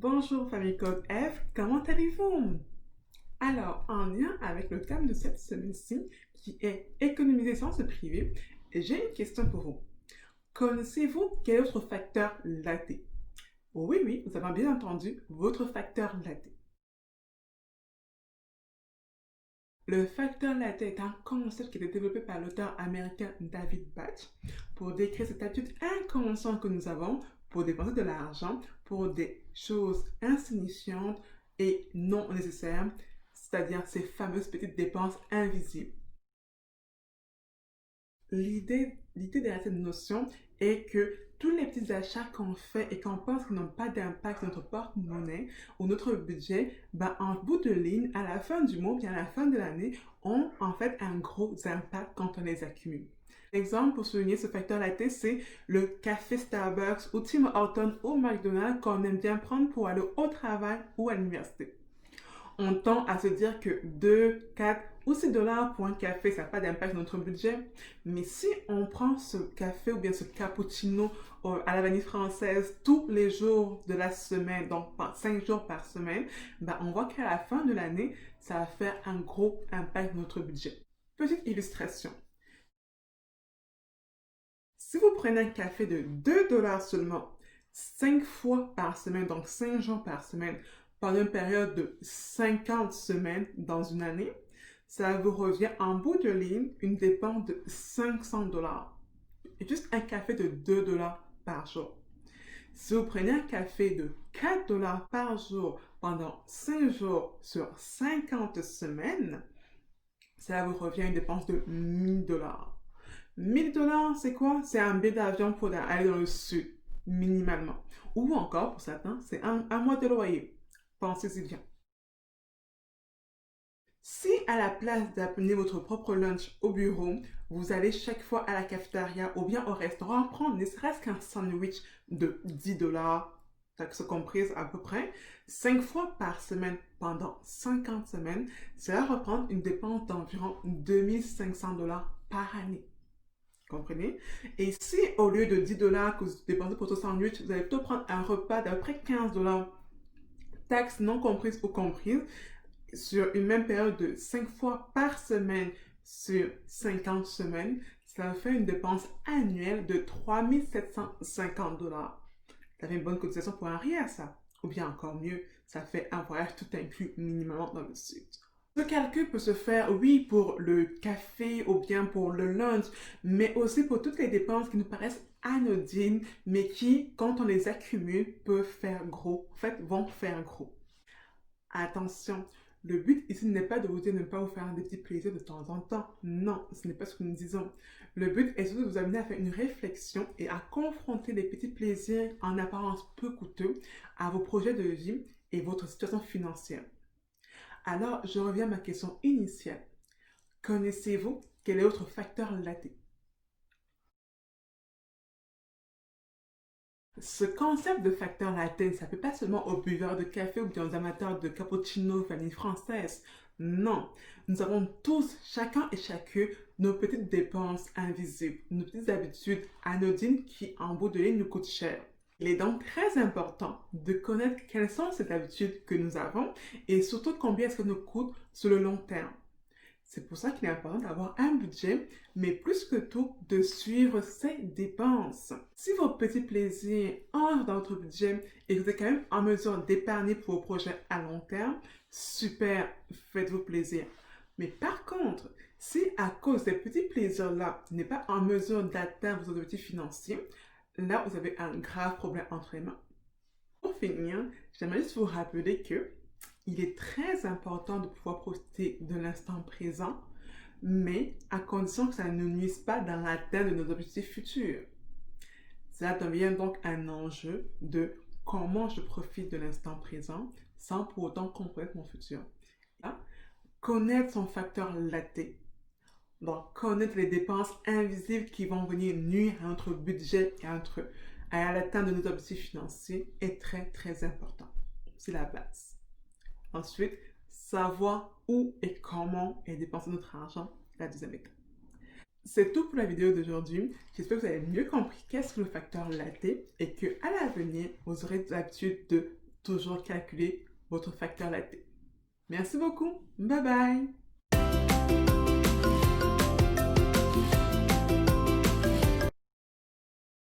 Bonjour famille Code F, comment allez-vous? Alors, en lien avec le thème de cette semaine-ci, qui est économiser sans se priver, j'ai une question pour vous. Connaissez-vous quel est votre facteur latte? Oui, oui, vous avez bien entendu, votre facteur latte. Le facteur latte est un concept qui a été développé par l'auteur américain David Batch pour décrire cette habitude inconsciente que nous avons pour dépenser de l'argent pour des choses insignifiantes et non nécessaires, c'est-à-dire ces fameuses petites dépenses invisibles. L'idée derrière cette notion est que tous les petits achats qu'on fait et qu'on pense qu'ils n'ont pas d'impact sur notre porte-monnaie ou notre budget, en bout de ligne, à la fin du mois, bien à la fin de l'année, ont en fait un gros impact quand on les accumule. Exemple pour souligner ce facteur latte, c'est le café Starbucks ou Tim Hortons ou McDonald's qu'on aime bien prendre pour aller au travail ou à l'université. On tend à se dire que 2, 4 ou 6 dollars pour un café, ça n'a pas d'impact sur notre budget. Mais si on prend ce café ou bien ce cappuccino à la vanille française tous les jours de la semaine, donc 5 jours par semaine, on voit qu'à la fin de l'année, ça va faire un gros impact sur notre budget. Petite illustration. Si vous prenez un café de 2 dollars seulement, 5 fois par semaine, donc 5 jours par semaine, pendant une période de 50 semaines dans une année, ça vous revient en bout de ligne une dépense de 500 dollars. Et juste un café de 2 dollars par jour. Si vous prenez un café de 4 dollars par jour pendant 5 jours sur 50 semaines, ça vous revient une dépense de 1000 dollars. 1000 dollars, c'est quoi? C'est un billet d'avion pour aller dans le sud, minimalement. Ou encore, pour certains, c'est un mois de loyer. Pensez-y bien. Si à la place d'amener votre propre lunch au bureau, vous allez chaque fois à la cafétéria ou bien au restaurant prendre ne serait-ce qu'un sandwich de 10 dollars, taxes comprises à peu près, 5 fois par semaine pendant 50 semaines, cela représente une dépense d'environ 2500 dollars par année. Comprenez? Et si au lieu de 10 dollars que vous dépensez pour votre sandwich, vous allez plutôt prendre un repas d'à peu près 15 dollars, taxes non comprises ou comprises, sur une même période de 5 fois par semaine sur 50 semaines, ça fait une dépense annuelle de 3750 dollars. Ça fait une bonne cotisation pour un RIER, ça. Ou bien encore mieux, ça fait un voyage tout inclus minimalement dans le sud. Ce calcul peut se faire, oui, pour le café ou bien pour le lunch, mais aussi pour toutes les dépenses qui nous paraissent anodines, mais qui, quand on les accumule, peuvent faire gros. En fait, vont faire gros. Attention, le but ici n'est pas de vous dire de ne pas vous faire des petits plaisirs de temps en temps. Non, ce n'est pas ce que nous disons. Le but est surtout de vous amener à faire une réflexion et à confronter les petits plaisirs en apparence peu coûteux à vos projets de vie et votre situation financière. Alors, je reviens à ma question initiale. Connaissez-vous quel est votre facteur latte? Ce concept de facteur latte ne s'applique pas seulement aux buveurs de café ou bien aux amateurs de cappuccino vanille française. Non, nous avons tous, chacun et chacune, nos petites dépenses invisibles, nos petites habitudes anodines qui, en bout de ligne, nous coûtent cher. Il est donc très important de connaître quelles sont ces habitudes que nous avons et surtout combien est-ce que nous coûtent sur le long terme. C'est pour ça qu'il est important d'avoir un budget, mais plus que tout, de suivre ses dépenses. Si vos petits plaisirs entrent dans votre budget et que vous êtes quand même en mesure d'épargner pour vos projets à long terme, super, faites-vous plaisir. Mais par contre, si à cause des petits plaisirs-là, vous n'êtes pas en mesure d'atteindre vos objectifs financiers, là, vous avez un grave problème entre les mains. Pour finir, j'aimerais juste vous rappeler que il est très important de pouvoir profiter de l'instant présent, mais à condition que ça ne nuise pas dans l'atteinte de nos objectifs futurs. Cela devient donc un enjeu de comment je profite de l'instant présent sans pour autant compromettre mon futur. Là, connaître son facteur latte, donc connaître les dépenses invisibles qui vont venir nuire à notre budget et à l'atteinte de nos objectifs financiers est très très important. C'est la base. Ensuite, savoir où et comment est dépensé notre argent, la deuxième étape. C'est tout pour la vidéo d'aujourd'hui. J'espère que vous avez mieux compris qu'est-ce que le facteur latte et que à l'avenir, vous aurez l'habitude de toujours calculer votre facteur latte. Merci beaucoup. Bye bye.